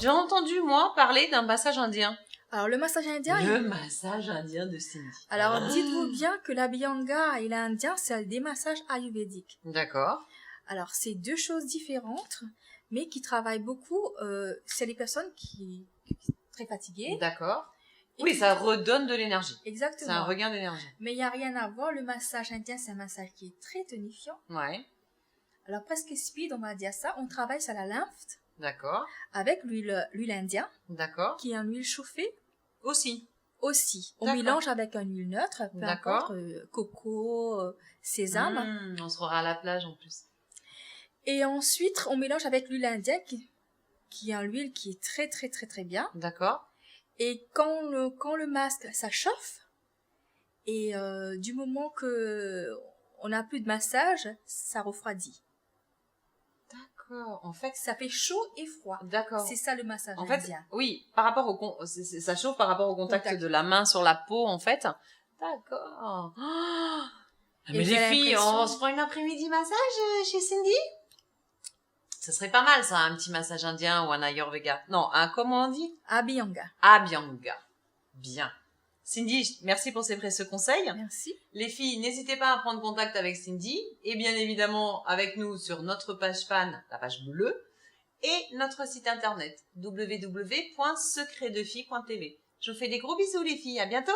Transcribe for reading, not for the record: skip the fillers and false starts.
J'ai entendu, moi, parler d'un massage indien. Alors, le massage indien... Le massage indien de Cindy. Alors, dites-vous bien que l'Abhyanga et l'indien, c'est des massages ayurvédiques. D'accord. Alors, c'est deux choses différentes, mais qui travaillent beaucoup. C'est les personnes qui sont très fatiguées. D'accord. Oui, ça redonne de l'énergie. Exactement. C'est un regain d'énergie. Mais il n'y a rien à voir. Le massage indien, c'est un massage qui est très tonifiant. Ouais. Alors, presque speed, on va dire ça. On travaille sur la lymphe. D'accord. Avec l'huile indienne. D'accord. Qui est une huile chauffée. Aussi. On mélange avec une huile neutre, peu importe, coco, sésame. On sera à la plage en plus. Et ensuite, on mélange avec l'huile indienne, qui est une huile qui est très, très, très, très bien. D'accord. Et quand le masque, ça chauffe, et du moment que on n'a plus de massage, ça refroidit. D'accord. En fait, ça fait chaud et froid. D'accord. C'est ça le massage en indien. fait, oui, par rapport ça chauffe par rapport au contact de la main sur la peau, en fait. D'accord. Oh, mais les filles, on se prend une après-midi massage chez Cindy? Ça serait pas mal, ça, un petit massage indien ou un Ayurveda. Non, comment on dit? Abhyanga. Abhyanga. Bien. Cindy, merci pour ces précieux conseils. Merci. Les filles, n'hésitez pas à prendre contact avec Cindy et bien évidemment avec nous sur notre page fan, la page bleue, et notre site internet www.secretdefilles.tv. Je vous fais des gros bisous les filles, à bientôt.